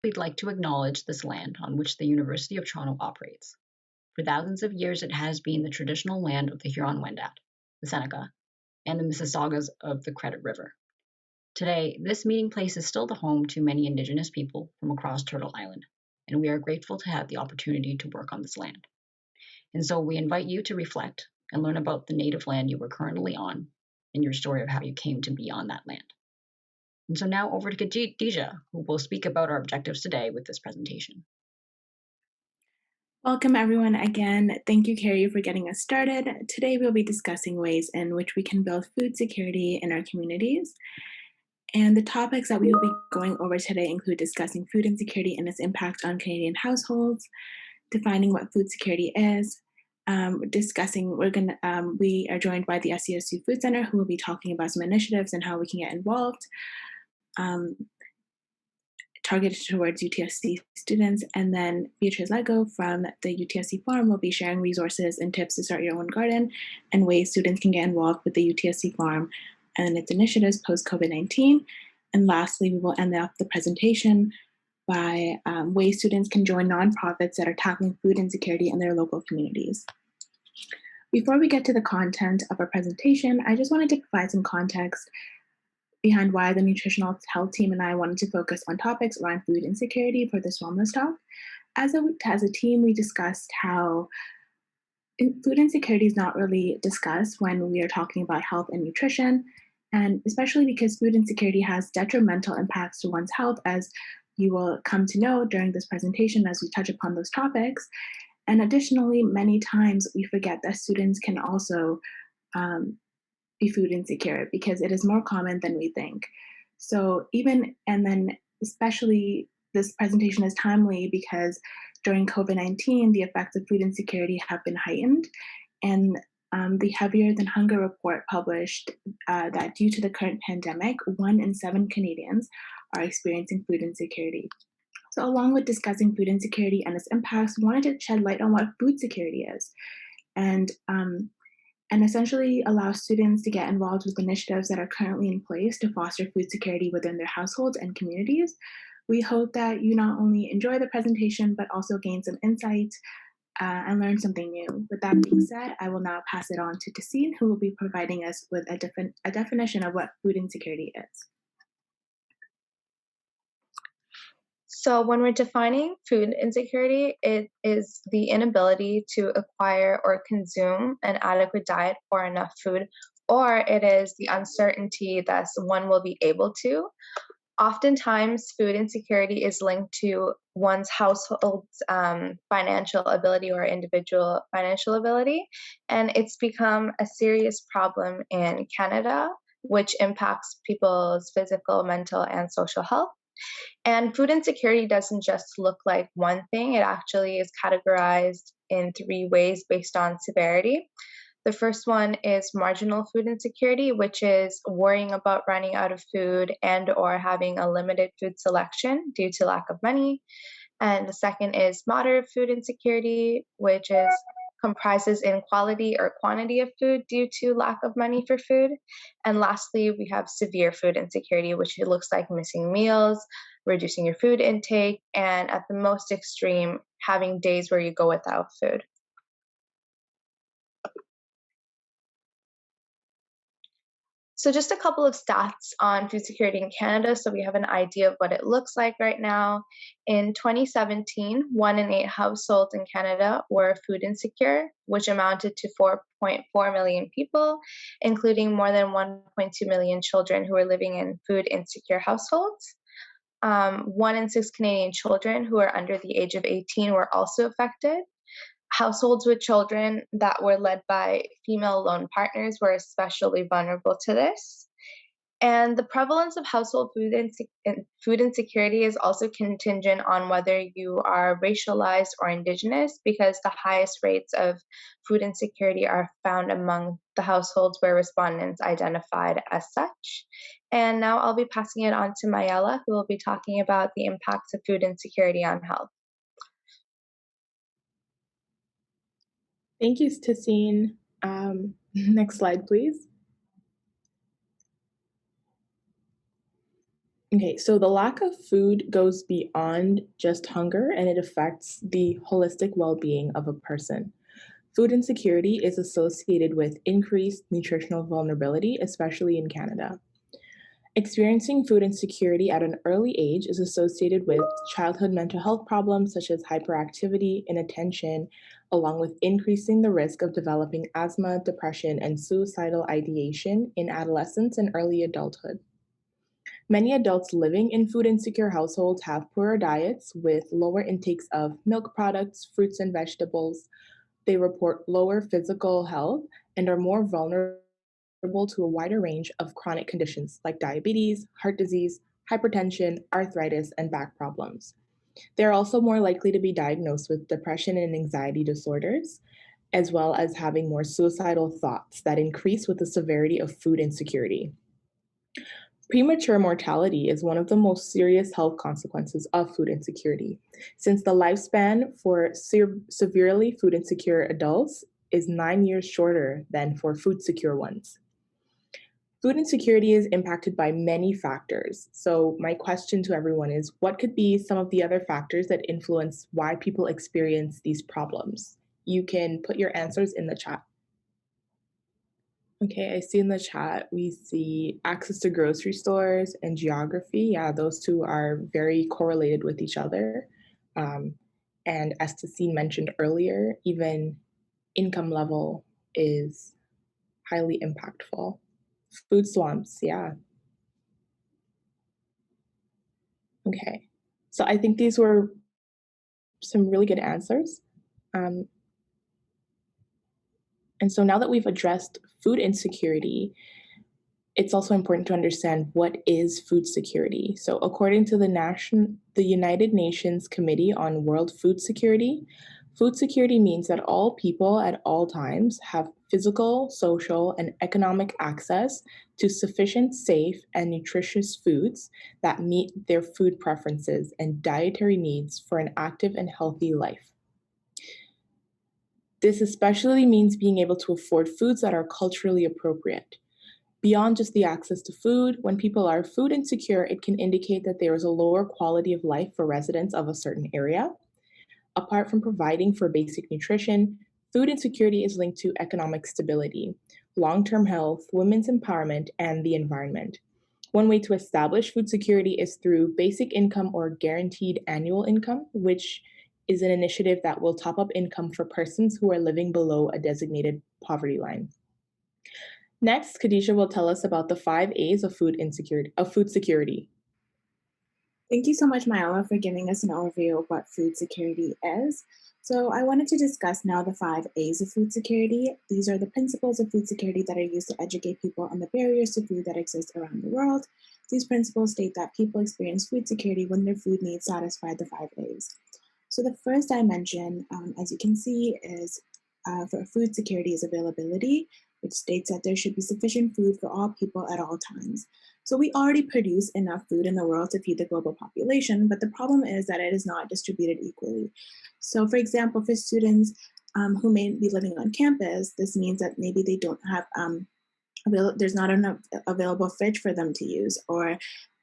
we'd like to acknowledge this land on which the University of Toronto operates. For thousands of years, it has been the traditional land of the Huron-Wendat, the Seneca, and the Mississaugas of the Credit River. Today, this meeting place is still the home to many Indigenous people from across Turtle Island, and we are grateful to have the opportunity to work on this land. And so we invite you to reflect and learn about the native land you are currently on and your story of how you came to be on that land. And so now over to Khadija, who will speak about our objectives today with this presentation. Welcome everyone again. Thank you, Carrie, for getting us started. Today we'll be discussing ways in which we can build food security in our communities. And the topics that we will be going over today include discussing food insecurity and its impact on Canadian households, defining what food security is, we are joined by the SCSU Food Center, who will be talking about some initiatives and how we can get involved. Targeted towards UTSC students, and then Beatrice Lego from the UTSC Farm will be sharing resources and tips to start your own garden and ways students can get involved with the UTSC Farm and its initiatives post-COVID-19. And lastly, we will end up the presentation by ways students can join nonprofits that are tackling food insecurity in their local communities. Before we get to the content of our presentation, I just wanted to provide some context behind why the nutritional health team and I wanted to focus on topics around food insecurity for this wellness talk. As a team, we discussed how food insecurity is not really discussed when we are talking about health and nutrition, and especially because food insecurity has detrimental impacts to one's health, as you will come to know during this presentation as we touch upon those topics. And additionally, many times we forget that students can also be food insecure because it is more common than we think. So especially this presentation is timely because during COVID-19, the effects of food insecurity have been heightened. And the Heavier Than Hunger report published that due to the current pandemic, 1 in 7 Canadians are experiencing food insecurity. So along with discussing food insecurity and its impacts, we wanted to shed light on what food security is. And essentially allow students to get involved with initiatives that are currently in place to foster food security within their households and communities. We hope that you not only enjoy the presentation, but also gain some insights and learn something new. With that being said, I will now pass it on to Tassine, who will be providing us with a definition of what food insecurity is. So when we're defining food insecurity, it is the inability to acquire or consume an adequate diet or enough food, or it is the uncertainty that one will be able to. Oftentimes, food insecurity is linked to one's household's financial ability or individual financial ability, and it's become a serious problem in Canada, which impacts people's physical, mental, and social health. And food insecurity doesn't just look like one thing, it actually is categorized in 3 ways based on severity. The first one is marginal food insecurity, which is worrying about running out of food and or having a limited food selection due to lack of money. And the second is moderate food insecurity, which comprises inequality or quantity of food due to lack of money for food. And lastly, we have severe food insecurity, which it looks like missing meals, reducing your food intake, and at the most extreme, having days where you go without food. So just a couple of stats on food security in Canada so we have an idea of what it looks like right now. In 2017, 1 in 8 households in Canada were food insecure, which amounted to 4.4 million people, including more than 1.2 million children who were living in food insecure households. 1 in 6 Canadian children who are under the age of 18 were also affected. Households with children that were led by female lone partners were especially vulnerable to this. And the prevalence of household food insecurity is also contingent on whether you are racialized or Indigenous, because the highest rates of food insecurity are found among the households where respondents identified as such. And now I'll be passing it on to Mayela, who will be talking about the impacts of food insecurity on health. Thank you, Tassine. Next slide, please. Okay, so the lack of food goes beyond just hunger and it affects the holistic well being of a person. Food insecurity is associated with increased nutritional vulnerability, especially in Canada. Experiencing food insecurity at an early age is associated with childhood mental health problems such as hyperactivity, inattention, along with increasing the risk of developing asthma, depression, and suicidal ideation in adolescence and early adulthood. Many adults living in food insecure households have poorer diets with lower intakes of milk products, fruits, and vegetables. They report lower physical health and are more vulnerable to a wider range of chronic conditions like diabetes, heart disease, hypertension, arthritis, and back problems. They're also more likely to be diagnosed with depression and anxiety disorders, as well as having more suicidal thoughts that increase with the severity of food insecurity. Premature mortality is one of the most serious health consequences of food insecurity, since the lifespan for severely food insecure adults is 9 years shorter than for food secure ones. Food insecurity is impacted by many factors. So, my question to everyone is what could be some of the other factors that influence why people experience these problems? You can put your answers in the chat. Okay, I see in the chat we see access to grocery stores and geography. Yeah, those two are very correlated with each other. Um, and as Tassine mentioned earlier, even income level is highly impactful. Food swamps, yeah. Okay, so I think these were some really good answers. Um, and so now that we've addressed food insecurity, it's also important to understand what is food security. So, according to the United Nations Committee on World food security means that all people at all times have physical, social, and economic access to sufficient, safe, and nutritious foods that meet their food preferences and dietary needs for an active and healthy life. This especially means being able to afford foods that are culturally appropriate. Beyond just the access to food, when people are food insecure, it can indicate that there is a lower quality of life for residents of a certain area. Apart from providing for basic nutrition, food insecurity is linked to economic stability, long term health, women's empowerment, and the environment. One way to establish food security is through basic income or guaranteed annual income, which is an initiative that will top up income for persons who are living below a designated poverty line. Next, Khadijah will tell us about the 5 A's of food security. Thank you so much, Myla, for giving us an overview of what food security is. So I wanted to discuss now the 5 A's of food security. These are the principles of food security that are used to educate people on the barriers to food that exist around the world. These principles state that people experience food security when their food needs satisfy the 5 A's. So the first dimension, as you can see, is for food security is availability, which states that there should be sufficient food for all people at all times. So we already produce enough food in the world to feed the global population, but the problem is that it is not distributed equally. So for example, for students who may be living on campus, this means that maybe they don't have, there's not enough available fridge for them to use, or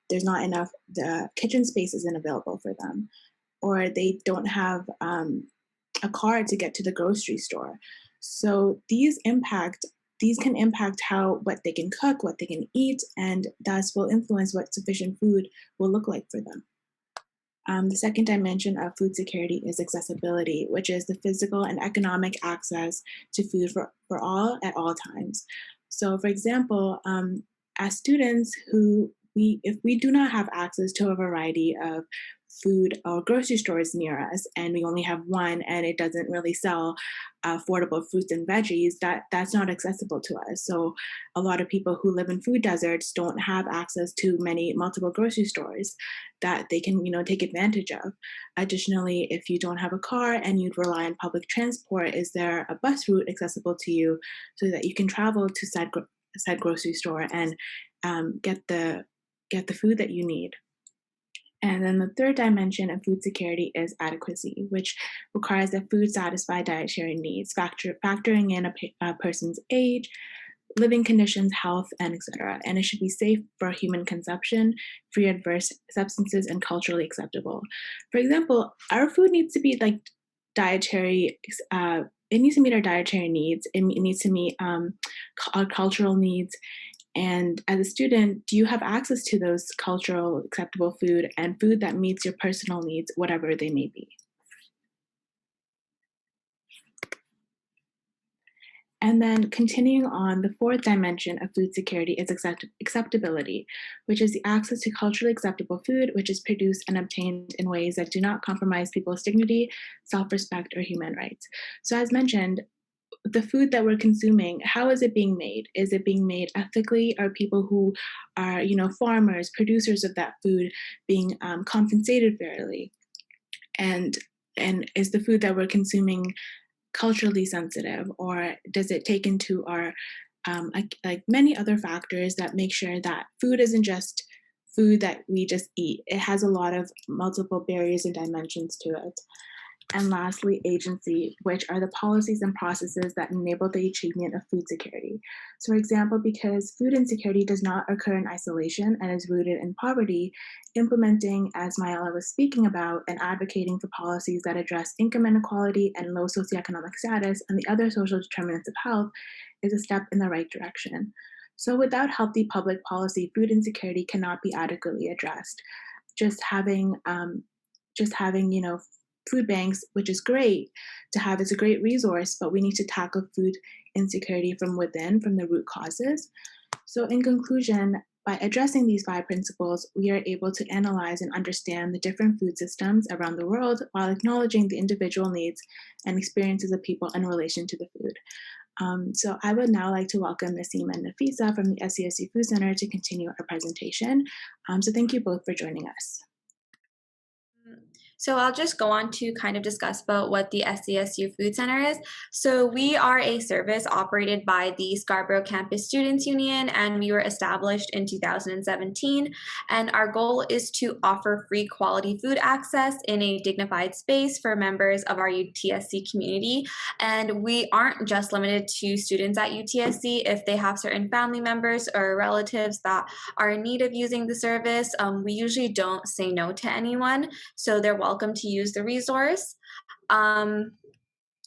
there's not enough, the kitchen space isn't available for them, or they don't have a car to get to the grocery store. So these can impact what they can cook, what they can eat, and thus will influence what sufficient food will look like for them. The second dimension of food security is accessibility, which is the physical and economic access to food for all at all times. So, for example, as students if we do not have access to a variety of food or grocery stores near us, and we only have one, and it doesn't really sell affordable fruits and veggies, that's not accessible to us. So a lot of people who live in food deserts don't have access to multiple grocery stores that they can take advantage of. Additionally, if you don't have a car and you'd rely on public transport, is there a bus route accessible to you so that you can travel to said grocery store and get the food that you need? And then the third dimension of food security is adequacy, which requires that food satisfy dietary needs, factoring in a person's age, living conditions, health, and etc. And it should be safe for human consumption, free adverse substances, and culturally acceptable. For example, our food needs to be like dietary. It needs to meet our dietary needs. It needs to meet our cultural needs. And as a student, do you have access to those cultural acceptable food and food that meets your personal needs, whatever they may be? And then continuing on, the fourth dimension of food security is acceptability, which is the access to culturally acceptable food, which is produced and obtained in ways that do not compromise people's dignity, self-respect, or human rights. So as mentioned, the food that we're consuming, how is it being made? Is it being made ethically? Are people who are, farmers, producers of that food being compensated fairly? And is the food that we're consuming culturally sensitive, or does it take into our like many other factors that make sure that food isn't just food that we just eat? It has a lot of multiple barriers and dimensions to it. And lastly, agency, which are the policies and processes that enable the achievement of food security. So, for example, because food insecurity does not occur in isolation and is rooted in poverty, implementing, as Mayela was speaking about, and advocating for policies that address income inequality and low socioeconomic status and the other social determinants of health is a step in the right direction. So, without healthy public policy, food insecurity cannot be adequately addressed. Just having, food banks, which is great to have, it's a great resource, but we need to tackle food insecurity from within, from the root causes. So in conclusion, by addressing these 5 principles, we are able to analyze and understand the different food systems around the world while acknowledging the individual needs and experiences of people in relation to the food. So I would now like to welcome Naseem and Nafisa from the SCSU Food Center to continue our presentation. So thank you both for joining us. So I'll just go on to kind of discuss about what the SCSU Food Center is. So we are a service operated by the Scarborough Campus Students Union, and we were established in 2017. And our goal is to offer free quality food access in a dignified space for members of our UTSC community. And we aren't just limited to students at UTSC. If they have certain family members or relatives that are in need of using the service, we usually don't say no to anyone. So they're welcome to use the resource.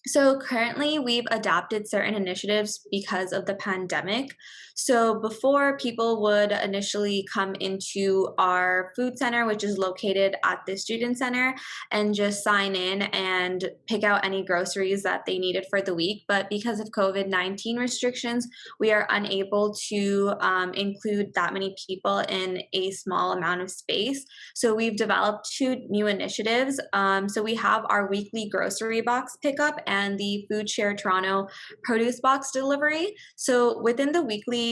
So currently we've adopted certain initiatives because of the pandemic. So before, people would initially come into our food center, which is located at the student center, and just sign in and pick out any groceries that they needed for the week. But because of COVID-19 restrictions, we are unable to include that many people in a small amount of space. So we've developed 2 new initiatives. So we have our weekly grocery box pickup and the Food Share Toronto produce box delivery. So within the weekly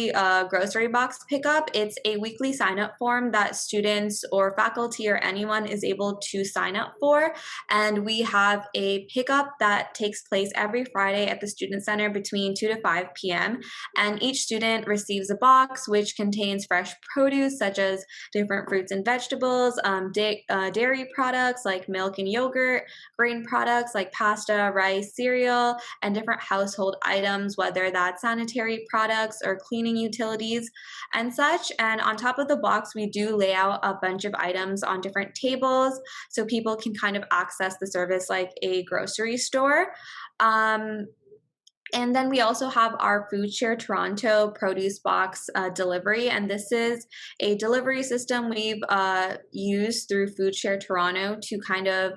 grocery box pickup, it's a weekly sign up form that students or faculty or anyone is able to sign up for. And we have a pickup that takes place every Friday at the Student Center between 2 to 5 p.m. And each student receives a box which contains fresh produce such as different fruits and vegetables, dairy products like milk and yogurt, grain products like pasta, rice, cereal, and different household items, whether that's sanitary products or cleaning utilities and such. And on top of the box, we do lay out a bunch of items on different tables so people can kind of access the service like a grocery store. And then we also have our Food Share Toronto produce box delivery. And this is a delivery system we've used through Food Share Toronto to kind of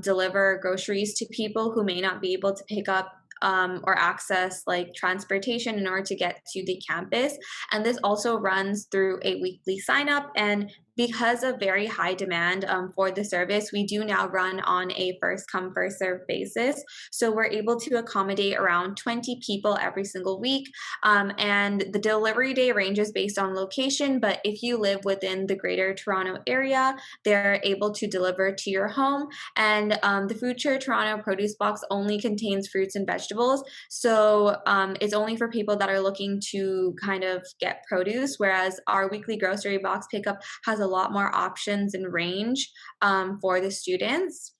deliver groceries to people who may not be able to pick up or access like transportation in order to get to the campus. And this also runs through a weekly sign up. And because of very high demand for the service, we do now run on a first come, first serve basis. So we're able to accommodate around 20 people every single week. And the delivery day ranges based on location, but if you live within the Greater Toronto area, they're able to deliver to your home. And the Food Share Toronto produce box only contains fruits and vegetables. So it's only for people that are looking to kind of get produce, whereas our weekly grocery box pickup has a lot more options and range for the students.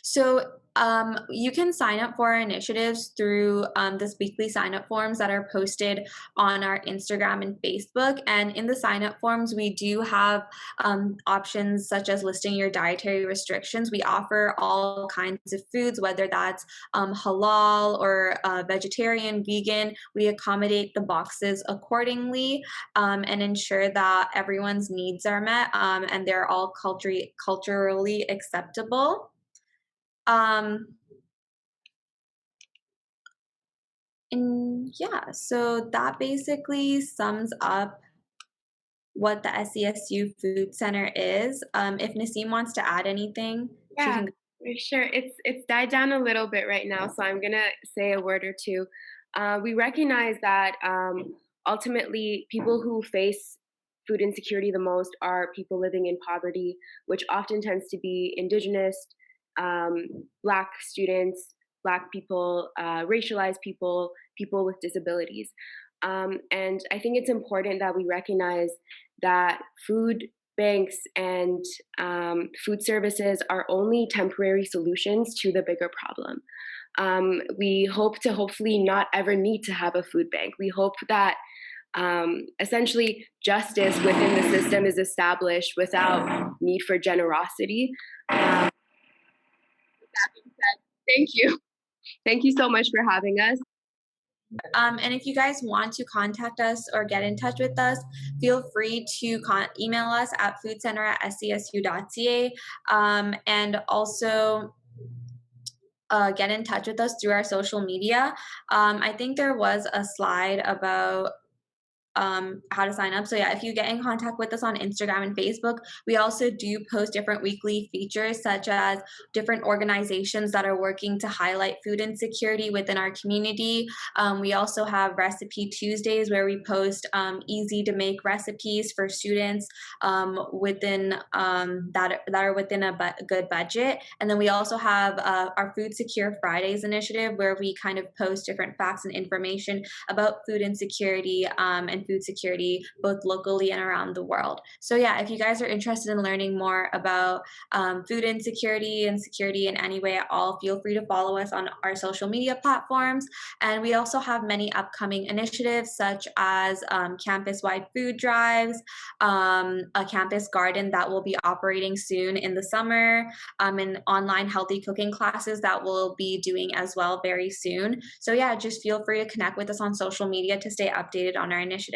So you can sign up for our initiatives through this weekly sign up forms that are posted on our Instagram and Facebook. And in the sign up forms, we do have options such as listing your dietary restrictions. We offer all kinds of foods, whether that's halal or vegetarian, vegan. We accommodate the boxes accordingly and ensure that everyone's needs are met and they're all culturally acceptable. And yeah, so that basically sums up what the SESU Food Center is. If Naseem wants to add anything, she Yeah, can. for sure. It's died down a little bit right now, so I'm gonna say a word or two. We recognize that ultimately people who face food insecurity the most are people living in poverty, which often tends to be indigenous, Black students, Black people, racialized people, people with disabilities. And I think it's important that we recognize that food banks and food services are only temporary solutions to the bigger problem. We hope to hopefully not ever need to have a food bank. We hope that essentially justice within the system is established without need for generosity. That being said, thank you. Thank you so much for having us. And if you guys want to contact us or get in touch with us, feel free to email us at foodcenter@scsu.ca and also get in touch with us through our social media. I think there was a slide about how to sign up. So yeah, if you get in contact with us on Instagram and Facebook, we also do post different weekly features such as different organizations that are working to highlight food insecurity within our community. We also have Recipe Tuesdays where we post easy to make recipes for students within that are within a good budget. And then we also have our Food Secure Fridays initiative where we kind of post different facts and information about food insecurity and food security, both locally and around the world. So yeah, if you guys are interested in learning more about food insecurity and security in any way at all, feel free to follow us on our social media platforms. And we also have many upcoming initiatives such as campus-wide food drives, a campus garden that will be operating soon in the summer, and online healthy cooking classes that we'll be doing as well very soon. So yeah, just feel free to connect with us on social media to stay updated on our initiatives.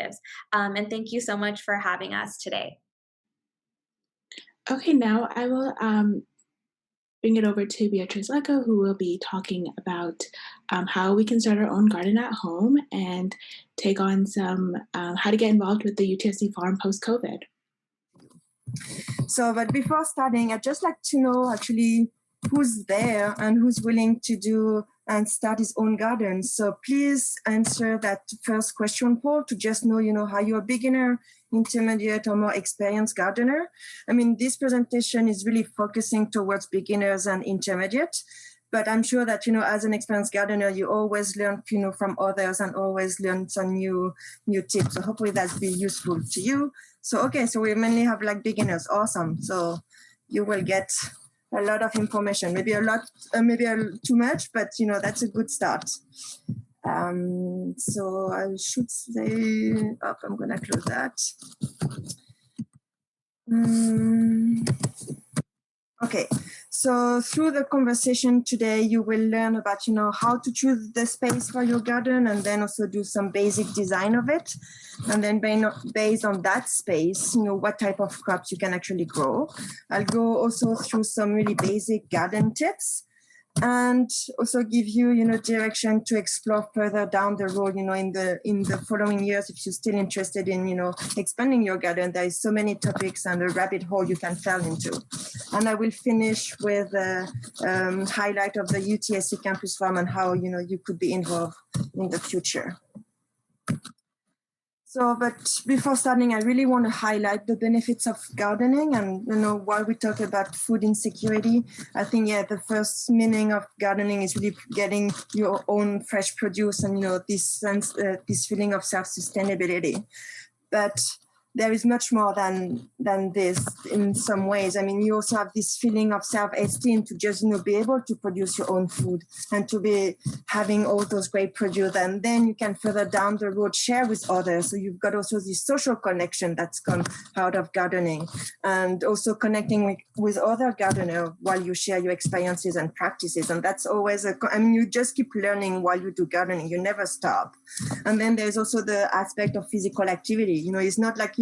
And thank you so much for having us today. Okay, now I will bring it over to Beatrice Lecco, who will be talking about how we can start our own garden at home and take on some how to get involved with the UTSC farm post-COVID. So, but before starting, I'd just like to know actually who's there and who's willing to do and start his own garden. So please answer that first question poll to just know, how you're a beginner, intermediate, or more experienced gardener. I mean, this presentation is really focusing towards beginners and intermediate, but I'm sure that, as an experienced gardener, you always learn, from others and always learn some new tips. So hopefully that's be useful to you. So, okay, so we mainly have like beginners. Awesome. So you will get a lot of information, maybe too much, but that's a good start. So I should say, I'm gonna close that. Okay, so through the conversation today, you will learn about, how to choose the space for your garden and then also do some basic design of it. And then based on that space, what type of crops you can actually grow. I'll go also through some really basic garden tips and also give you, direction to explore further down the road, in the following years, if you're still interested in, expanding your garden. There is so many topics and a rabbit hole you can fall into. And I will finish with a highlight of the UTSC Campus Farm and how, you could be involved in the future. So, but before starting, I really want to highlight the benefits of gardening. And, while we talk about food insecurity, I think, the first meaning of gardening is really getting your own fresh produce and, this sense, this feeling of self-sustainability. But there is much more than this in some ways. I mean, you also have this feeling of self-esteem to just, be able to produce your own food and to be having all those great produce. And then you can further down the road share with others. So you've got also this social connection that's come out of gardening, and also connecting with other gardeners while you share your experiences and practices. And that's always you just keep learning while you do gardening. You never stop. And then there's also the aspect of physical activity. It's not like,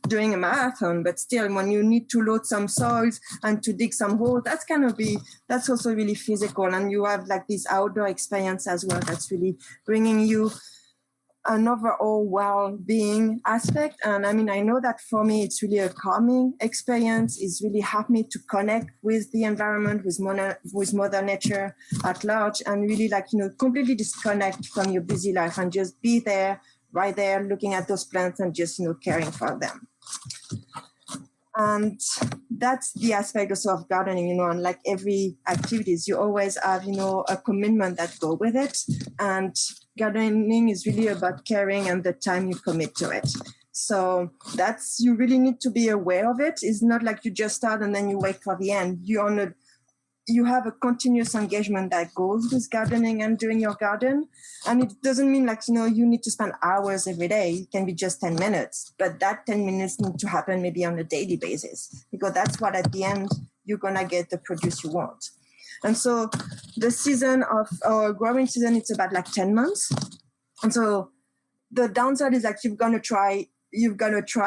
doing a marathon, but still when you need to load some soils and to dig some holes, that's also really physical. And you have like this outdoor experience as well that's really bringing you an overall well-being aspect. And I mean, I know that for me, it's really a calming experience. It's really helped me to connect with the environment, with Mother Nature at large, and really completely disconnect from your busy life and just be there, right there, looking at those plants and just, caring for them. And that's the aspect also of gardening, and like every activities, you always have, a commitment that go with it. And gardening is really about caring and the time you commit to it. So you really need to be aware of it. It's not like you just start and then you wait for the end. You have a continuous engagement that goes with gardening and doing your garden. And it doesn't mean you need to spend hours every day. It can be just 10 minutes, but that 10 minutes need to happen maybe on a daily basis, because that's what at the end, you're gonna get the produce you want. And so the season of our growing season, it's about 10 months. And so the downside is you've got to try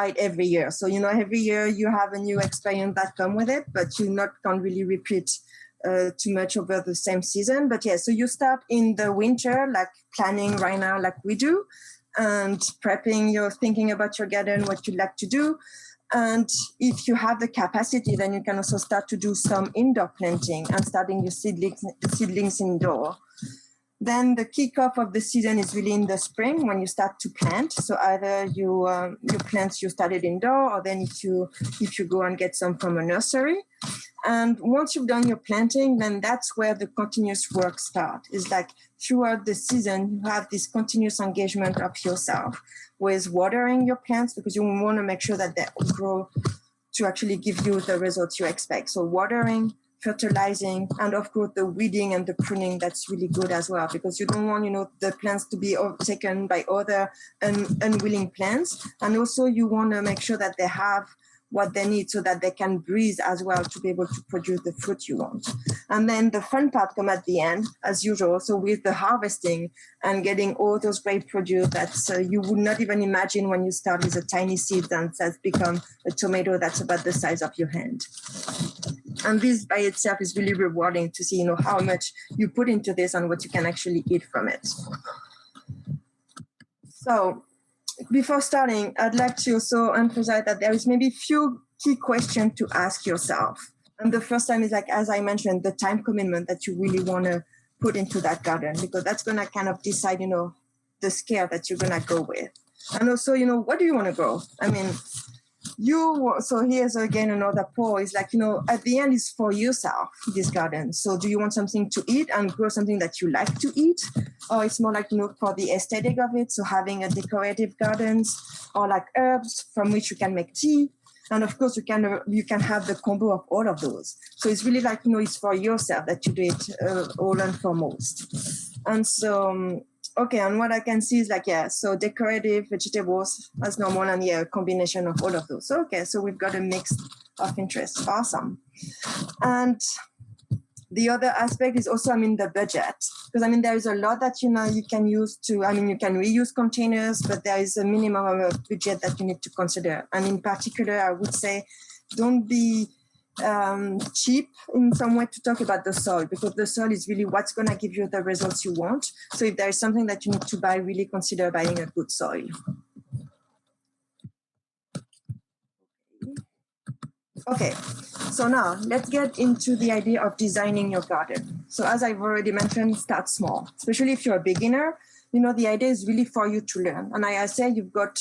it every year. So, every year you have a new experience that come with it, but you can't really repeat too much over the same season. But yeah, so you start in the winter, planning right now, like we do, and prepping, you're thinking about your garden, what you'd like to do. And if you have the capacity, then you can also start to do some indoor planting and starting your seedlings indoor. Then the kickoff of the season is really in the spring when you start to plant. So either your plants you started indoor, or then if you go and get some from a nursery. And once you've done your planting, then that's where the continuous work starts. It's throughout the season, you have this continuous engagement of yourself with watering your plants, because you want to make sure that they grow to actually give you the results you expect. So watering, fertilizing, and of course the weeding and the pruning, that's really good as well, because you don't want the plants to be overtaken by other unwilling plants. And also you want to make sure that they have what they need so that they can breathe as well to be able to produce the fruit you want. And then the fun part comes at the end, as usual. So with the harvesting and getting all those great produce that you would not even imagine when you start with a tiny seed and has become a tomato that's about the size of your hand. And this by itself is really rewarding to see, how much you put into this and what you can actually eat from it. So before starting, I'd like to also emphasize that there is maybe a few key questions to ask yourself. And the first time is as I mentioned, the time commitment that you really want to put into that garden, because that's going to kind of decide, the scale that you're going to go with. And also, what do you want to grow? I mean, so here's again another poll is at the end is for yourself, this garden. So do you want something to eat and grow something that you like to eat, or it's more for the aesthetic of it, so having a decorative gardens, or herbs from which you can make tea, and of course you can have the combo of all of those. So it's really it's for yourself that you do it all and foremost. And so okay, and what I can see is so decorative vegetables as normal, and a combination of all of those. So, okay, so we've got a mix of interests. Awesome. And the other aspect is also, the budget, because there is a lot that you can use to, you can reuse containers, but there is a minimum of a budget that you need to consider. And in particular, I would say, don't be cheap in some way to talk about the soil, because the soil is really what's going to give you the results you want. So if there is something that you need to buy, really consider buying a good soil. Okay, so now let's get into the idea of designing your garden. So as I've already mentioned, start small, especially if you're a beginner. The idea is really for you to learn. And I say you've got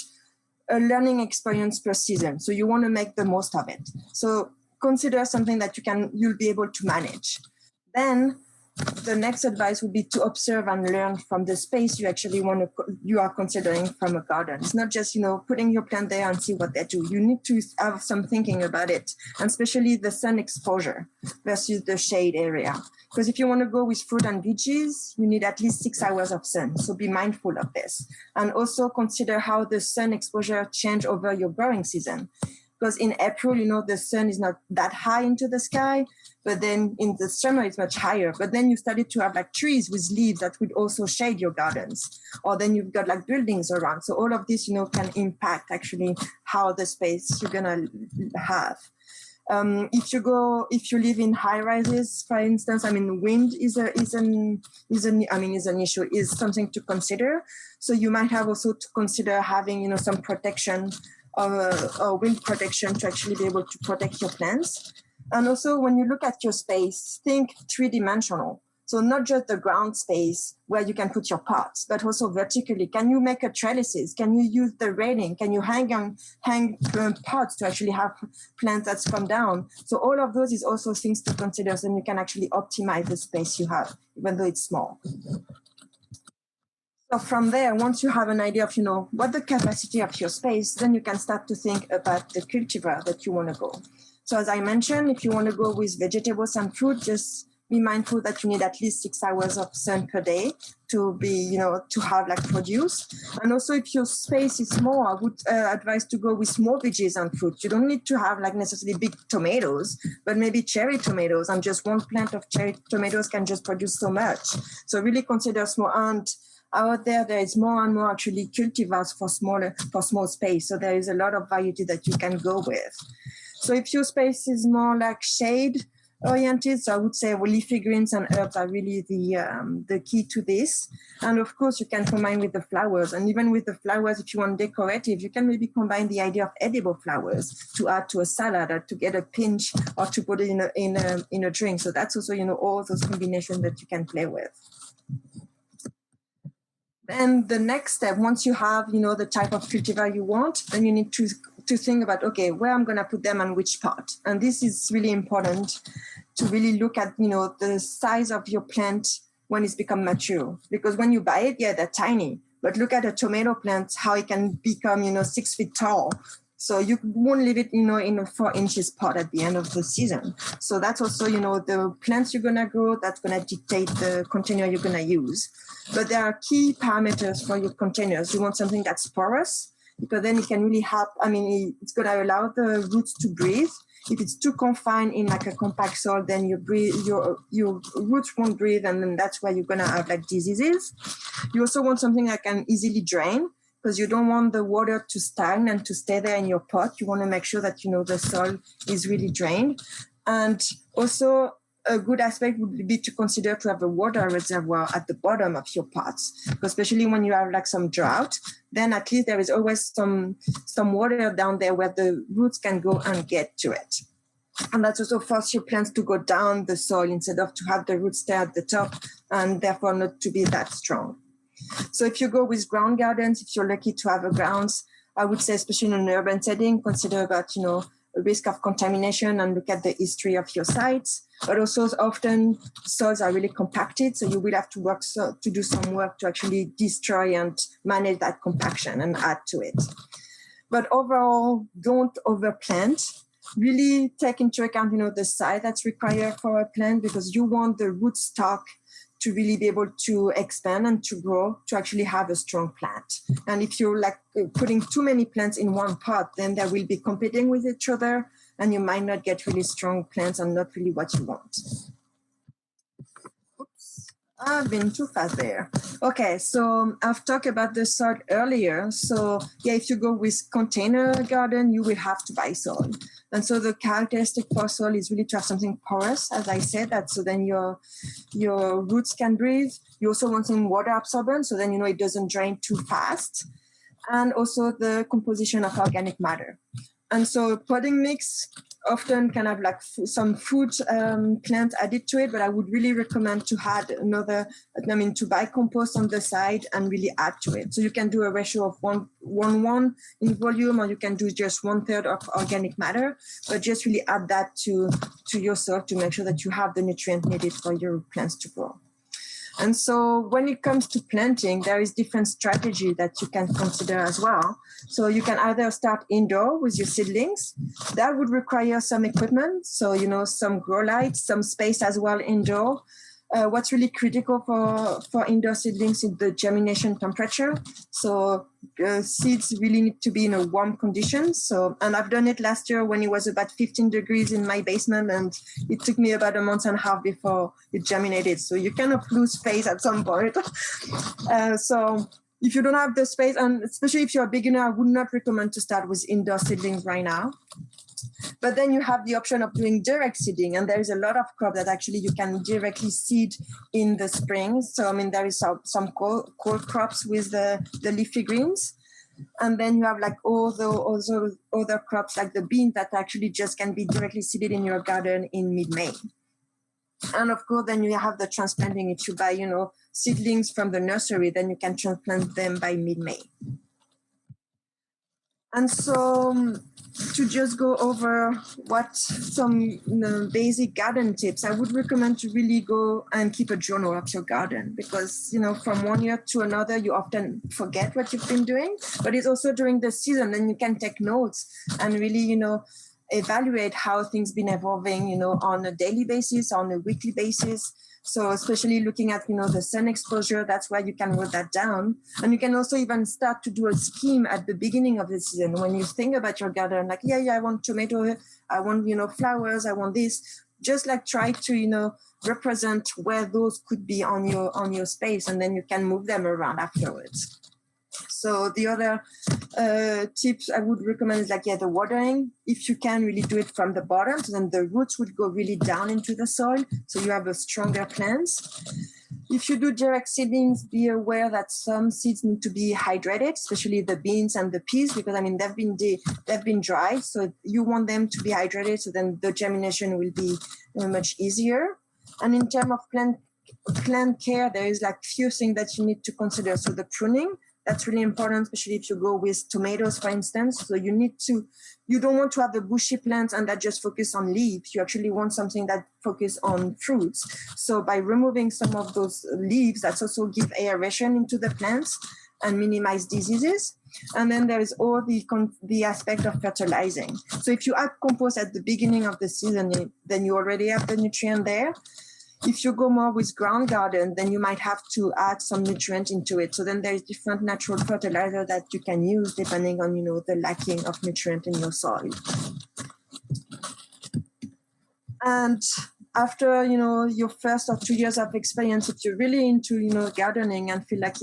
a learning experience per season, so you want to make the most of it. So consider something that you'll be able to manage. Then the next advice would be to observe and learn from the space you actually you are considering from a garden. It's not just, putting your plant there and see what they do. You need to have some thinking about it, and especially the sun exposure versus the shade area. Because if you want to go with fruit and veggies, you need at least 6 hours of sun. So be mindful of this. And also consider how the sun exposure change over your growing season. Because in April, the sun is not that high into the sky, but then in the summer it's much higher. But then you started to have like trees with leaves that would also shade your gardens, or then you've got like buildings around. So all of this, can impact actually how the space you're gonna have. If you live in high rises, for instance, wind is an issue, is something to consider. So you might have also to consider having, some protection or wind protection to actually be able to protect your plants. And also when you look at your space, think 3-dimensional. So not just the ground space where you can put your pots, but also vertically. Can you make a trellises? Can you use the railing? Can you hang pots to actually have plants that come down? So all of those is also things to consider, so you can actually optimize the space you have, even though it's small. So from there, once you have an idea of, what the capacity of your space, then you can start to think about the cultivar that you want to go. So as I mentioned, if you want to go with vegetables and fruit, just be mindful that you need at least 6 hours of sun per day to be, to have like produce. And also if your space is small, I would advise to go with small veggies and fruit. You don't need to have like necessarily big tomatoes, but maybe cherry tomatoes, and just one plant of cherry tomatoes can just produce so much. So really consider small. And out there is more and more actually cultivars for small space. So there is a lot of variety that you can go with. So if your space is more like shade oriented, so I would say leafy greens and herbs are really the key to this. And of course you can combine with the flowers, and even with the flowers, if you want decorative, you can maybe combine the idea of edible flowers to add to a salad or to get a pinch or to put it in a drink. So that's also, all those combinations that you can play with. And the next step, once you have, the type of cultivar you want, then you need to think about, okay, where I'm going to put them and which pot. And this is really important to really look at, the size of your plant when it's become mature. Because when you buy it, yeah, they're tiny. But look at a tomato plant, how it can become, 6 feet tall. So you won't leave it, in a 4 inches pot at the end of the season. So that's also, the plants you're going to grow, that's going to dictate the container you're going to use. But there are key parameters for your containers. You want something that's porous, because then it can really help. It's going to allow the roots to breathe. If it's too confined in like a compact soil, then your roots won't breathe, and then that's where you're going to have like diseases. You also want something that can easily drain, because you don't want the water to stagnate and to stay there in your pot. You want to make sure that, the soil is really drained. And also a good aspect would be to consider to have a water reservoir at the bottom of your pots, especially when you have like some drought, then at least there is always some water down there where the roots can go and get to it. And that also forces your plants to go down the soil instead of to have the roots stay at the top and therefore not to be that strong. So if you go with ground gardens, if you're lucky to have a grounds, I would say, especially in an urban setting, consider about, a risk of contamination and look at the history of your sites. But also often soils are really compacted, so you will have to do some work to actually destroy and manage that compaction and add to it. But overall, don't overplant. Really take into account, the size that's required for a plant, because you want the rootstock to really be able to expand and to grow, to actually have a strong plant. And if you're like putting too many plants in one pot, then they will be competing with each other, and you might not get really strong plants and not really what you want. Oops, I've been too fast there. Okay, so I've talked about the soil earlier. So yeah, if you go with container garden, you will have to buy soil. And so the characteristic for soil is really to have something porous, as I said, that so then your roots can breathe. You also want some water absorbent, so then it doesn't drain too fast. And also the composition of organic matter. And so potting mix, often kind of like some food plant added to it, but I would really recommend to add to buy compost on the side and really add to it. So you can do a ratio of 1:1 in volume, or you can do just 1/3 of organic matter, but just really add that to your soil to make sure that you have the nutrient needed for your plants to grow. And so when it comes to planting, there is different strategy that you can consider as well. So you can either start indoor with your seedlings. That would require some equipment. So, some grow lights, some space as well indoor. What's really critical for indoor seedlings is the germination temperature. So seeds really need to be in a warm condition. And I've done it last year when it was about 15 degrees in my basement, and it took me about a month and a half before it germinated. So you kind of lose phase at some point. So if you don't have the space, and especially if you're a beginner, I would not recommend to start with indoor seedlings right now. But then you have the option of doing direct seeding, and there is a lot of crops that actually you can directly seed in the spring. So, there is some cold crops with the leafy greens. And then you have like all the other crops like the beans that actually just can be directly seeded in your garden in mid-May. And of course, then you have the transplanting. If you buy, seedlings from the nursery, then you can transplant them by mid-May. And so to just go over what some basic garden tips, I would recommend to really go and keep a journal of your garden, because, from one year to another, you often forget what you've been doing, but it's also during the season, and you can take notes and really, evaluate how things been evolving, on a daily basis, on a weekly basis. So especially looking at, the sun exposure, that's why you can write that down. And you can also even start to do a scheme at the beginning of the season. When you think about your garden, like, I want tomato, I want, flowers, I want this. Just like try to, represent where those could be on your space, and then you can move them around afterwards. So the other tips I would recommend is the watering. If you can, really do it from the bottom, so then the roots would go really down into the soil, so you have a stronger plants. If you do direct seedlings, be aware that some seeds need to be hydrated, especially the beans and the peas, because they've been dried, so you want them to be hydrated, so then the germination will be much easier. And in terms of plant care, there is few things that you need to consider. So the pruning, that's really important, especially if you go with tomatoes, for instance. So you don't want to have the bushy plants and that just focus on leaves. You actually want something that focus on fruits. So by removing some of those leaves, that's also give aeration into the plants and minimize diseases. And then there is all the aspect of fertilizing. So if you add compost at the beginning of the season, then you already have the nutrient there. If you go more with ground garden, then you might have to add some nutrient into it. So then there's different natural fertilizer that you can use depending on, the lacking of nutrient in your soil. And after, your first or 2 years of experience, if you're really into, gardening and feel like,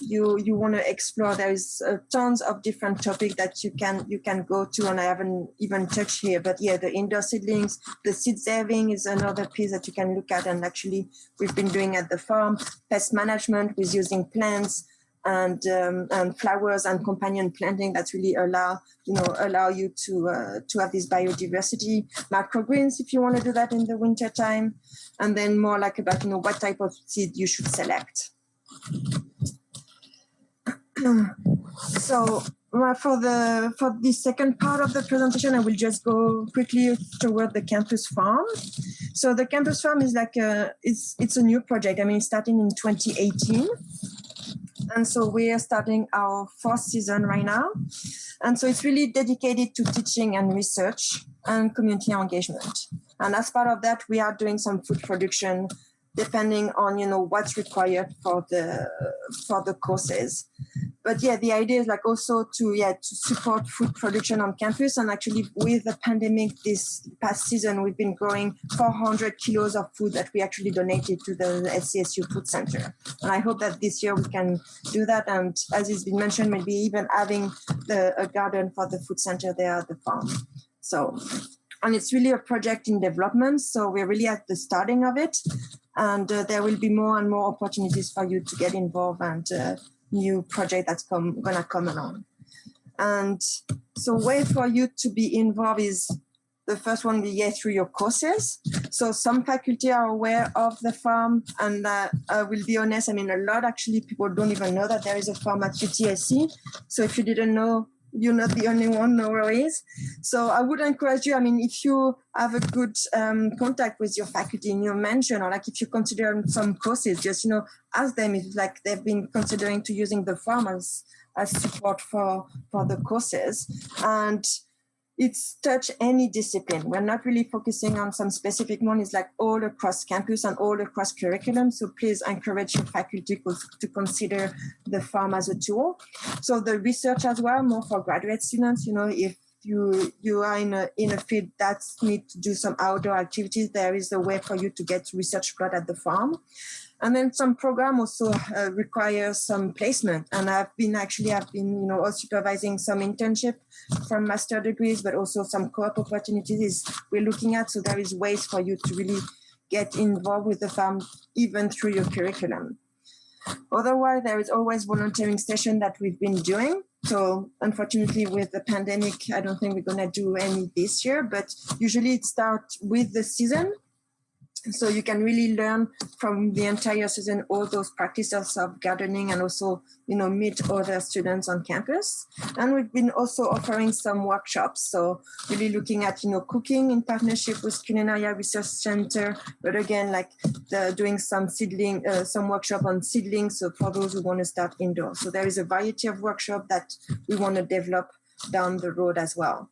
you want to explore, there is tons of different topics that you can go to, and I haven't even touched here, but the indoor seedlings, the seed saving is another piece that you can look at, and actually we've been doing at the farm. Pest management with using plants and flowers and companion planting that really allow you to have this biodiversity. Microgreens if you want to do that in the winter time, and then more about what type of seed you should select. So for the second part of the presentation, I will just go quickly toward the campus farm. So the campus farm is it's a new project. It's starting in 2018. And so we are starting our 4th season right now. And so it's really dedicated to teaching and research and community engagement. And as part of that, we are doing some food production depending on, what's required for the courses. But the idea is also to support food production on campus. And actually with the pandemic this past season, we've been growing 400 kilos of food that we actually donated to the SCSU Food Center. And I hope that this year we can do that. And as it's been mentioned, maybe even having a garden for the food center there at the farm. And it's really a project in development. So we're really at the starting of it. And there will be more and more opportunities for you to get involved and new project that's gonna come along. And so way for you to be involved is The first one we get through your courses. So some faculty are aware of the farm, and I will be honest, I mean, a lot actually people don't even know that there is a farm at UTSC. So if you didn't know, you're not the only one, no worries. So I would encourage you, I mean, if you have a good contact with your faculty in your mention, or like if you consider some courses, just, ask them if like they've been considering to using the farm as support for the courses. And it's touch any discipline. We're not really focusing on some specific one. It's like all across campus and all across curriculum. So please encourage your faculty to consider the farm as a tool. So the research as well, more for graduate students, if you are in a field that need to do some outdoor activities, there is a way for you to get research plot at the farm. And then some program also requires some placement. And I've been also supervising some internship from master degrees, but also some co-op opportunities we're looking at. So there is ways for you to really get involved with the farm, even through your curriculum. Otherwise, there is always volunteering session that we've been doing. So unfortunately, with the pandemic, I don't think we're going to do any this year, but usually it starts with the season. So you can really learn from the entire season all those practices of gardening, and also, meet other students on campus. And we've been also offering some workshops. So really looking at, cooking in partnership with Culinaria Research Center, but again, like doing some workshop on seedlings. So for those who want to start indoors. So there is a variety of workshops that we want to develop down the road as well.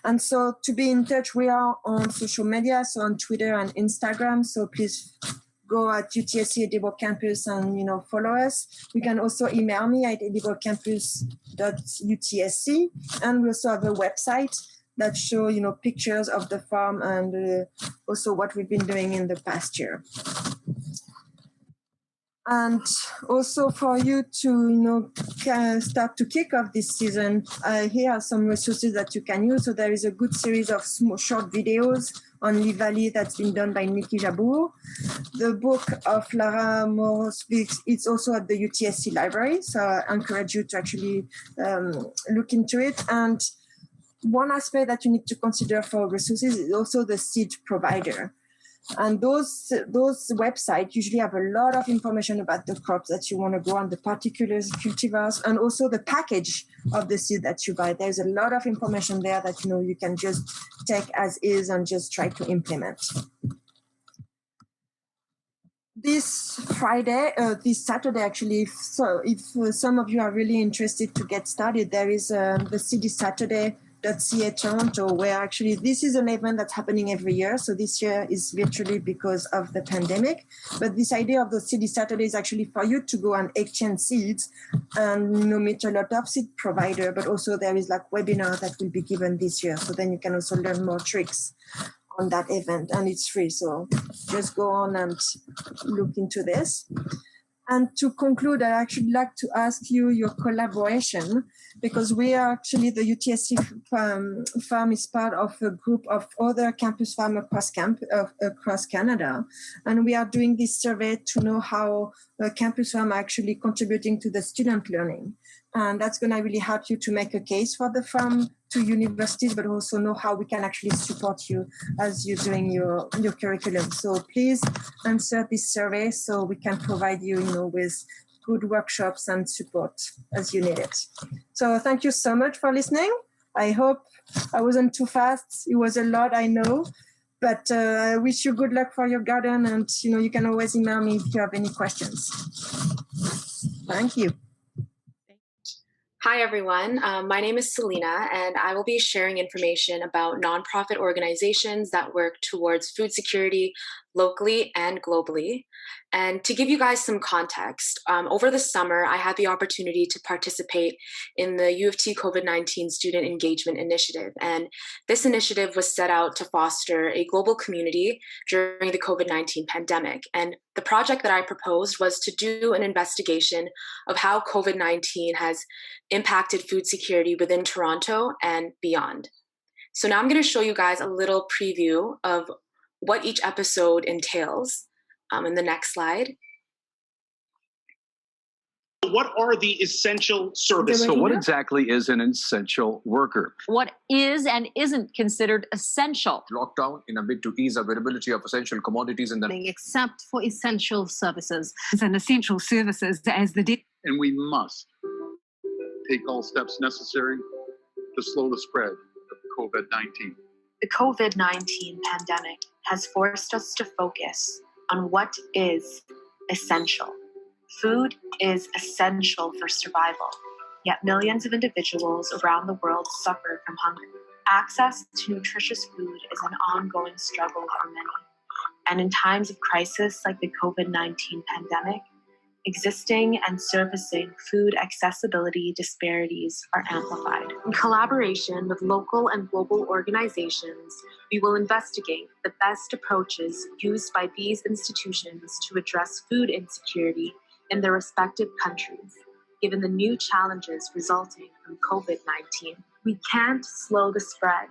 And so to be in touch, we are on social media, so on Twitter and Instagram. So please go at UTSC Edinburgh Campus and follow us. You can also email me at edinburghcampus.utsc, and we also have a website that show pictures of the farm and also what we've been doing in the past year. And also for you to start to kick off this season, here are some resources that you can use. So there is a good series of short videos on Lee Valley that's been done by Nikki Jabour. The book of Lara Morse, it's also at the UTSC library. So I encourage you to actually look into it. And one aspect that you need to consider for resources is also the seed provider. And those websites usually have a lot of information about the crops that you want to grow on the particular cultivars, and also the package of the seed that you buy. There's a lot of information there that you can just take as is and just try to implement. This Saturday, actually, so if some of you are really interested to get started, there is the CD Saturday.ca Toronto, where actually this is an event that's happening every year. So this year is virtually because of the pandemic. But this idea of the CD Saturday is actually for you to go and exchange seeds and meet a lot of seed provider. But also there is like webinar that will be given this year. So then you can also learn more tricks on that event, and it's free. So just go on and look into this. And to conclude, I actually like to ask you your collaboration, because we are actually, the UTSC farm is part of a group of other campus farms across Canada. And we are doing this survey to know how campus farms are actually contributing to the student learning. And that's going to really help you to make a case for the farm to universities, but also know how we can actually support you as you're doing your curriculum. So please answer this survey so we can provide you, with good workshops and support as you need it. So thank you so much for listening. I hope I wasn't too fast. It was a lot, I know, but I wish you good luck for your garden, and you can always email me if you have any questions. Thank you. Hi, everyone. My name is Selena, and I will be sharing information about nonprofit organizations that work towards food security locally and globally. And to give you guys some context, over the summer, I had the opportunity to participate in the U of T COVID-19 Student Engagement Initiative. And this initiative was set out to foster a global community during the COVID-19 pandemic. And the project that I proposed was to do an investigation of how COVID-19 has impacted food security within Toronto and beyond. So now I'm going to show you guys a little preview of what each episode entails in the next slide. What are the essential services? So So what exactly is an essential worker? What is and isn't considered essential? Lockdown in a bid to ease availability of essential commodities in the except for essential services. And essential services as the And we must take all steps necessary to slow the spread of COVID-19. The COVID-19 pandemic has forced us to focus on what is essential. Food is essential for survival, yet millions of individuals around the world suffer from hunger. Access to nutritious food is an ongoing struggle for many. And in times of crisis like the COVID-19 pandemic, existing and servicing food accessibility disparities are amplified. In collaboration with local and global organizations, we will investigate the best approaches used by these institutions to address food insecurity in their respective countries, given the new challenges resulting from COVID-19. We can't slow the spread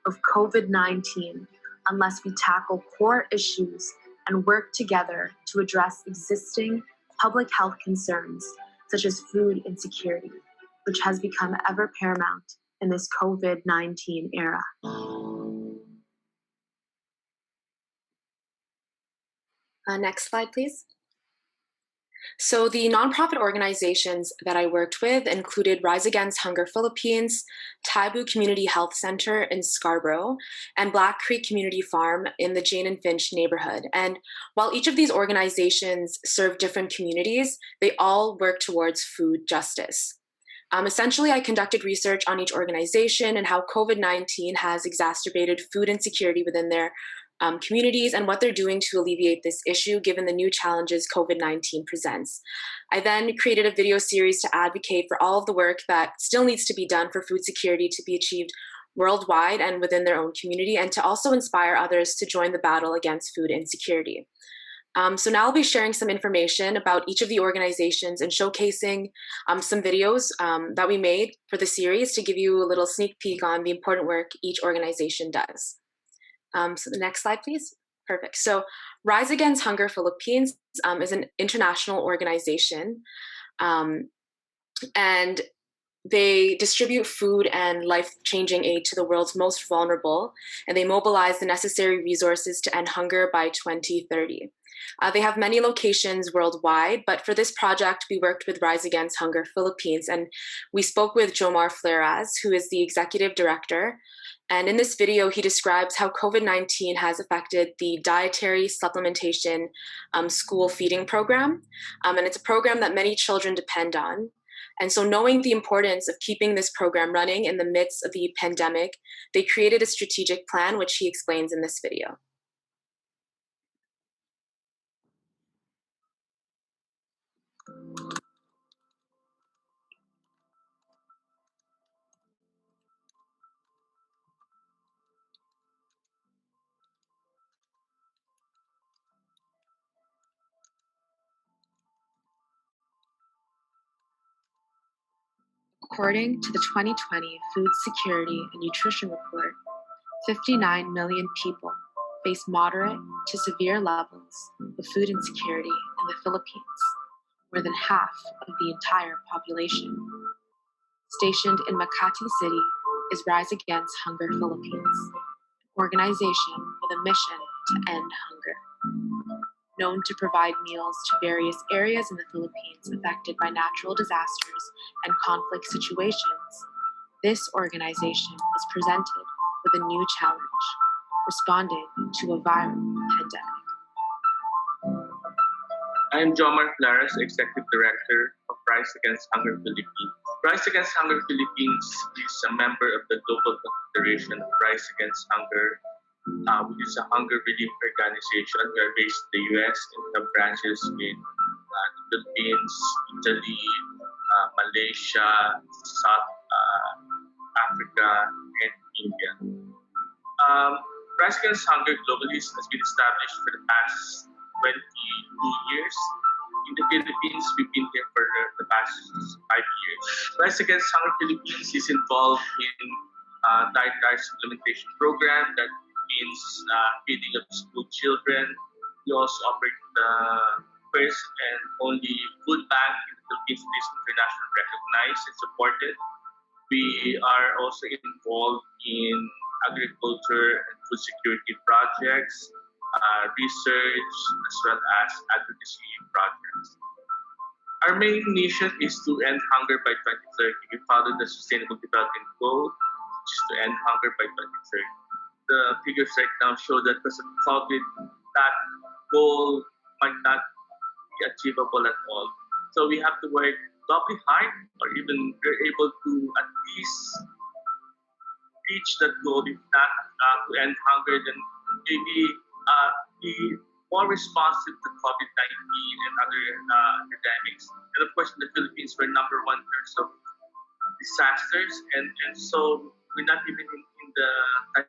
of COVID-19 unless we tackle core issues and work together to address existing public health concerns, such as food insecurity, which has become ever paramount in this COVID-19 era. Next slide, please. So the nonprofit organizations that I worked with included Rise Against Hunger Philippines, Taibu Community Health Center in Scarborough, and Black Creek Community Farm in the Jane and Finch neighborhood. And while each of these organizations serve different communities, they all work towards food justice. Essentially, I conducted research on each organization and how COVID-19 has exacerbated food insecurity within their communities and what they're doing to alleviate this issue given the new challenges COVID-19 presents. I then created a video series to advocate for all of the work that still needs to be done for food security to be achieved worldwide and within their own community, and to also inspire others to join the battle against food insecurity. So now I'll be sharing some information about each of the organizations and showcasing some videos that we made for the series to give you a little sneak peek on the important work each organization does. So the next slide, please. Perfect. So Rise Against Hunger Philippines is an international organization, and they distribute food and life-changing aid to the world's most vulnerable, and they mobilize the necessary resources to end hunger by 2030. They have many locations worldwide, but for this project, we worked with Rise Against Hunger Philippines, and we spoke with Jomar Fleras, who is the executive director. And in this video, he describes how COVID-19 has affected the dietary supplementation school feeding program. And it's a program that many children depend on. And so knowing the importance of keeping this program running in the midst of the pandemic, they created a strategic plan, which he explains in this video. According to the 2020 Food Security and Nutrition Report, 59 million people face moderate to severe levels of food insecurity in the Philippines, more than half of the entire population. Stationed in Makati City is Rise Against Hunger Philippines, an organization with a mission to end hunger. Known to provide meals to various areas in the Philippines affected by natural disasters and conflict situations, this organization was presented with a new challenge, responding to a viral pandemic. I am Jomar Fleras, Executive Director of Rise Against Hunger Philippines. Rise Against Hunger Philippines is a member of the Global Confederation of Rise Against Hunger, which is a hunger relief organization. We are based in the US and have branches in the Philippines, Italy, Malaysia, South Africa, and India. Rise Against Hunger globally has been established for the past 22 years. In the Philippines, we've been here for the past 5 years. Rise Against Hunger Philippines is involved in dietary supplementation program that means feeding of school children. We also operate the first and only food bank in the Philippines that is internationally recognized and supported. We are also involved in agriculture and food security projects, research, as well as advocacy projects. Our main mission is to end hunger by 2030. We follow the Sustainable Development Goal, which is to end hunger by 2030. The figures right now show that because of COVID, that goal might not be achievable at all. So we have to work doubly hard, or even we're able to at least reach that goal, if not to end hunger, then maybe be more responsive to COVID-19 and other epidemics. And of course, in the Philippines, we're number one in terms of disasters, and so we're not even in the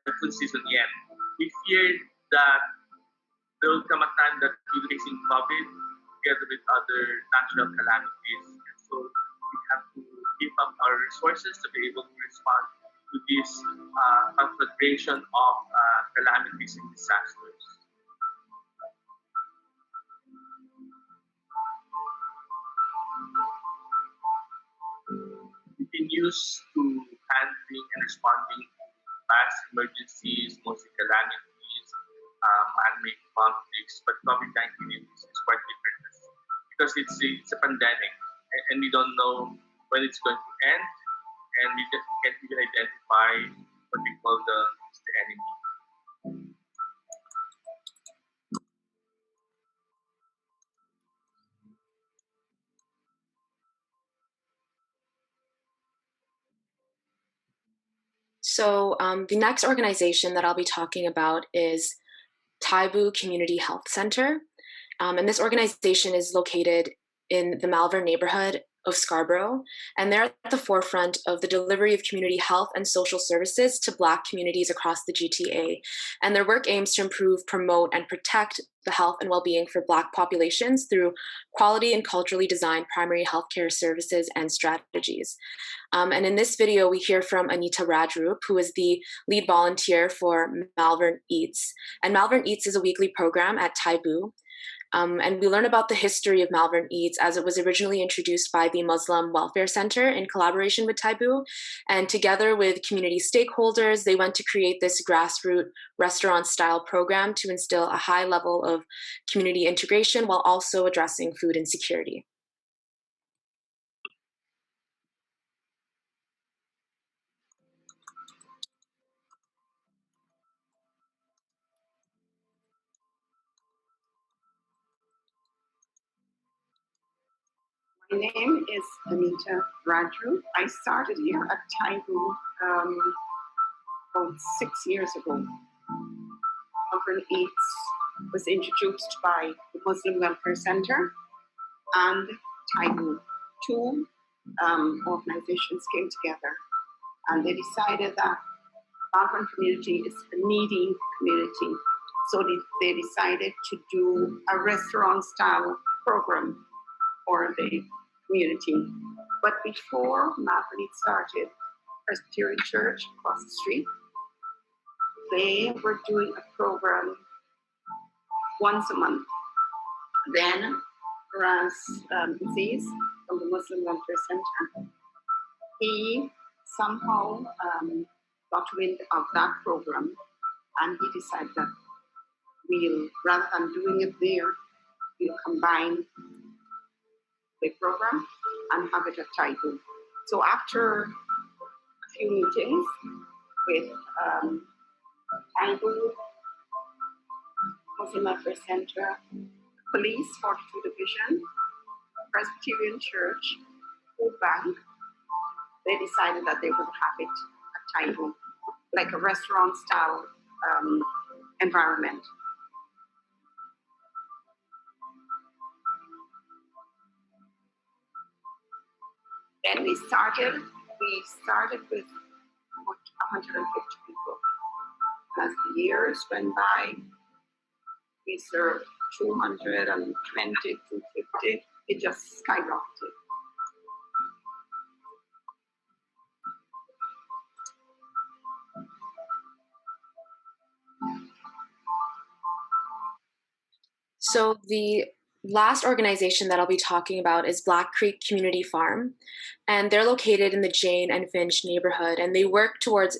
typhoon season yet. We fear that there will come a time that we'll be facing COVID together with other natural calamities. And so we have to give up our resources to be able to respond to this conflagration of calamities and disasters. We've been used to handling and responding to past emergencies, mostly calamities, man-made conflicts, but COVID-19 is quite different because it's a pandemic, and we don't know when it's going to end, and we can't even identify what we call the enemy. So the next organization that I'll be talking about is Taibu Community Health Center. And this organization is located in the Malvern neighborhood of Scarborough, and they're at the forefront of the delivery of community health and social services to Black communities across the GTA. And their work aims to improve, promote, and protect the health and well-being for Black populations through quality and culturally designed primary healthcare services and strategies. And in this video, we hear from Anita Radrup, who is the lead volunteer for Malvern Eats. And Malvern Eats is a weekly program at Taibu. And we learn about the history of Malvern Eats as it was originally introduced by the Muslim Welfare Center in collaboration with Taibu. And together with community stakeholders, they went to create this grassroots restaurant-style program to instill a high level of community integration while also addressing food insecurity. My name is Anita Radrup. I started here at Taibu about 6 years ago. Malvern Eats was introduced by the Muslim Welfare Center and Taibu. Two organizations came together, and they decided that Malvern community is a needy community. So they decided to do a restaurant-style program for the community. But before Malvern Eats started, Presbyterian Church across the street, they were doing a program once a month. Then Ras Aziz from the Muslim Welfare Center, he somehow got wind of that program, and he decided that we'll, rather than doing it there, we'll combine the program and have it at Taibu. So after a few meetings with Taibu, Muslim Welfare Center, Police 42 Division, Presbyterian Church, Food Bank, they decided that they would have it at Taibu, like a restaurant-style environment. Then we started with 150 people. As the years went by, we served 220, 250. It just skyrocketed. So the last organization that I'll be talking about is Black Creek Community Farm, and they're located in the Jane and Finch neighborhood, and they work towards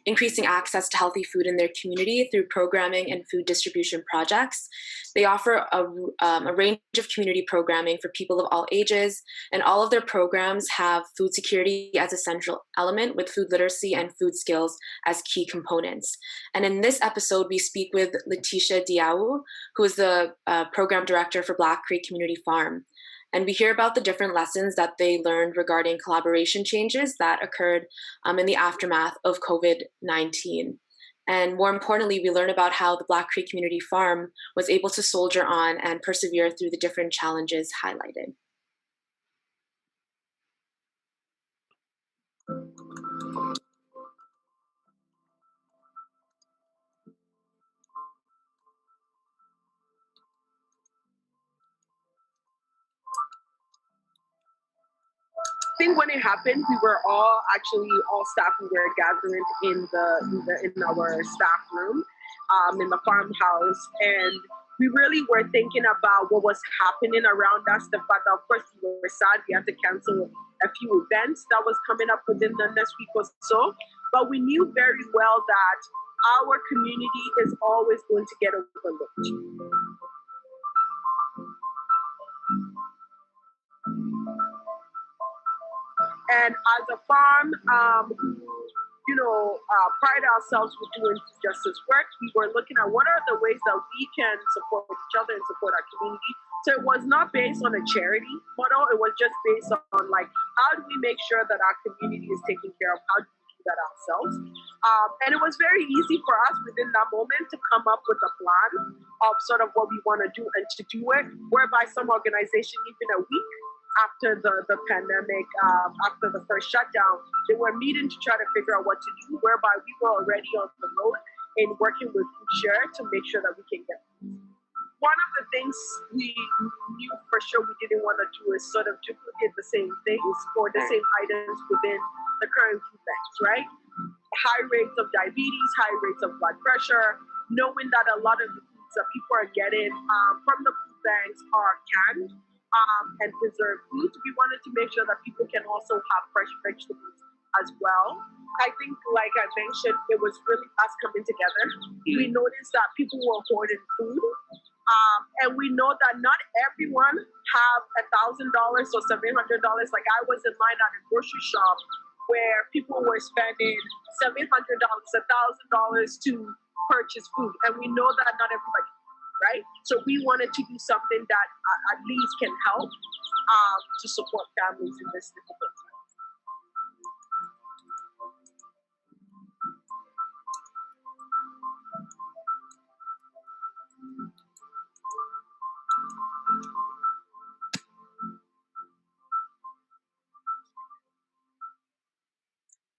increasing access to healthy food in their community through programming and food distribution projects. They offer a range of community programming for people of all ages, and all of their programs have food security as a central element, with food literacy and food skills as key components. And in this episode, we speak with Letitia Diawu, who is the program director for Black Creek Community Farm. And we hear about the different lessons that they learned regarding collaboration changes that occurred in the aftermath of COVID-19. And more importantly, we learn about how the Black Creek Community Farm was able to soldier on and persevere through the different challenges highlighted. I think when it happened, we were all staff. We were gathering in our staff room, in the farmhouse, and we really were thinking about what was happening around us. The fact that, of course, we were sad. We had to cancel a few events that was coming up within the next week or so, but we knew very well that our community is always going to get overlooked. And as a farm who, pride ourselves with doing justice work, we were looking at what are the ways that we can support each other and support our community. So it was not based on a charity model. It was just based on how do we make sure that our community is taken care of? How do we do that ourselves? And it was very easy for us within that moment to come up with a plan of sort of what we want to do and to do it, whereby some organization, even a week after the pandemic, after the first shutdown, they were meeting to try to figure out what to do, whereby we were already on the road in working with FoodShare to make sure that we can get food. One of the things we knew for sure we didn't want to do is sort of duplicate the same things or the same items within the current food banks, right? High rates of diabetes, high rates of blood pressure, knowing that a lot of the foods that people are getting from the food banks are canned, and preserved foods. We wanted to make sure that people can also have fresh vegetables as well. I think, like I mentioned, it was really us coming together. We noticed that people were hoarding food, and we know that not everyone have $1,000 or $700. Like I was in line at a grocery shop where people were spending $700, $1,000 to purchase food, and we know that not everybody. Right? So we wanted to do something that at least can help to support families in this difficult time.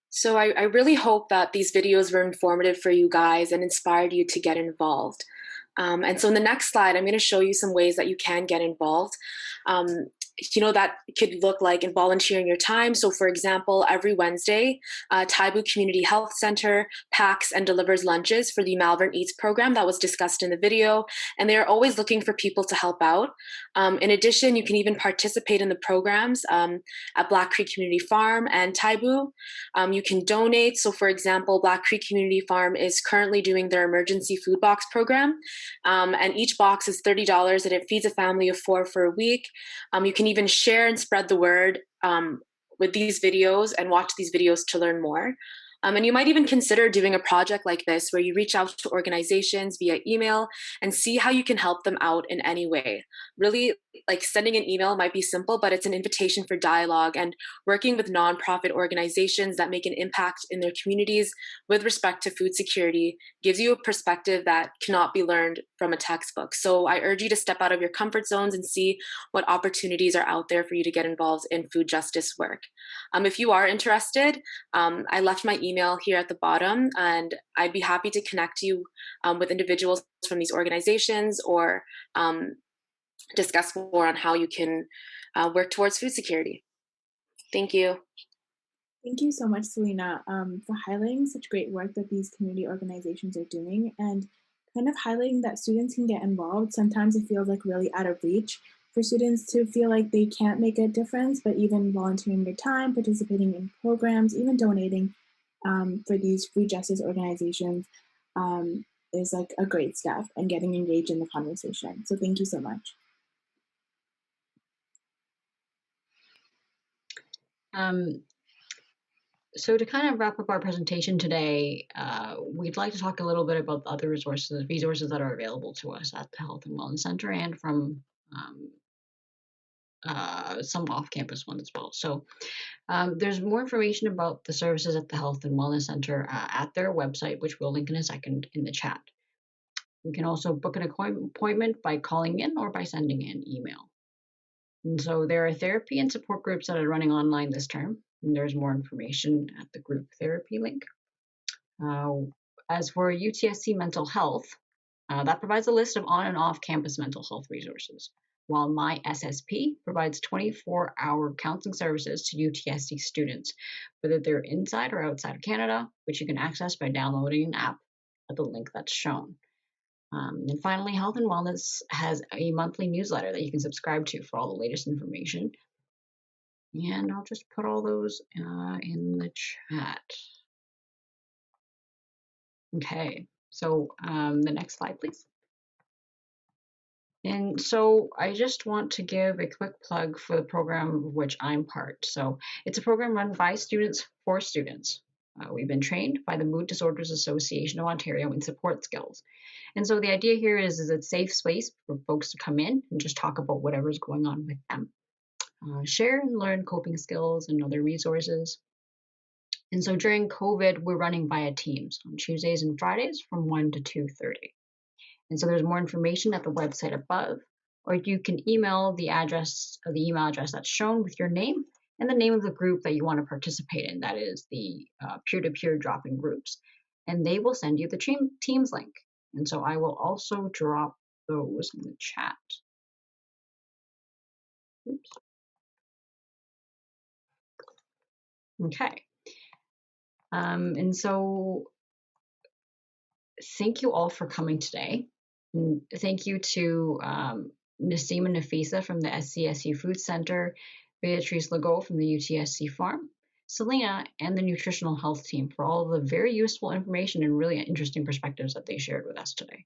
So I really hope that these videos were informative for you guys and inspired you to get involved. And so in the next slide, I'm going to show you some ways that you can get involved. That could look like in volunteering your time. So for example, every Wednesday, Taibu Community Health Center packs and delivers lunches for the Malvern Eats program that was discussed in the video. And they're always looking for people to help out. In addition, you can even participate in the programs at Black Creek Community Farm and Taibu. You can donate. So for example, Black Creek Community Farm is currently doing their emergency food box program. And each box is $30 and it feeds a family of 4 for a week. You can even share and spread the word with these videos and watch these videos to learn more. And you might even consider doing a project like this where you reach out to organizations via email and see how you can help them out in any way. Really, like sending an email might be simple, but it's an invitation for dialogue, and working with nonprofit organizations that make an impact in their communities with respect to food security gives you a perspective that cannot be learned from a textbook. So I urge you to step out of your comfort zones and see what opportunities are out there for you to get involved in food justice work. If you are interested, I left my email here at the bottom, and I'd be happy to connect you with individuals from these organizations or discuss more on how you can work towards food security. Thank you. Thank you so much, Selena, for highlighting such great work that these community organizations are doing and kind of highlighting that students can get involved. Sometimes it feels like really out of reach for students to feel like they can't make a difference, but even volunteering their time, participating in programs, even donating for these food justice organizations is like a great step and getting engaged in the conversation. So thank you so much. So to kind of wrap up our presentation today, we'd like to talk a little bit about the other resources that are available to us at the Health and Wellness Center and from some off-campus ones as well. So there's more information about the services at the Health and Wellness Center at their website, which we'll link in a second in the chat. We can also book an appointment by calling in or by sending an email. And so there are therapy and support groups that are running online this term, and there's more information at the group therapy link. As for UTSC mental health, that provides a list of on and off campus mental health resources, while My SSP provides 24-hour counseling services to UTSC students, whether they're inside or outside of Canada, which you can access by downloading an app at the link that's shown. And finally, Health and Wellness has a monthly newsletter that you can subscribe to for all the latest information. And I'll just put all those in the chat. Okay, so the next slide, please. And so I just want to give a quick plug for the program of which I'm part. So it's a program run by students for students. We've been trained by the Mood Disorders Association of Ontario in support skills. And so the idea here is a safe space for folks to come in and just talk about whatever's going on with them. Share and learn coping skills and other resources. And so during COVID, we're running via Teams on Tuesdays and Fridays from 1 to 2:30. And so there's more information at the website above, or you can email the email address that's shown with your name and the name of the group that you want to participate in. That is the peer-to-peer drop-in groups. And they will send you the Teams link. And so I will also drop those in the chat. Oops. Okay. And so thank you all for coming today. And thank you to Naseem and Nafisa from the SCSU Food Center, Beatrice Legault from the UTSC Farm, Selena, and the Nutritional Health team for all of the very useful information and really interesting perspectives that they shared with us today.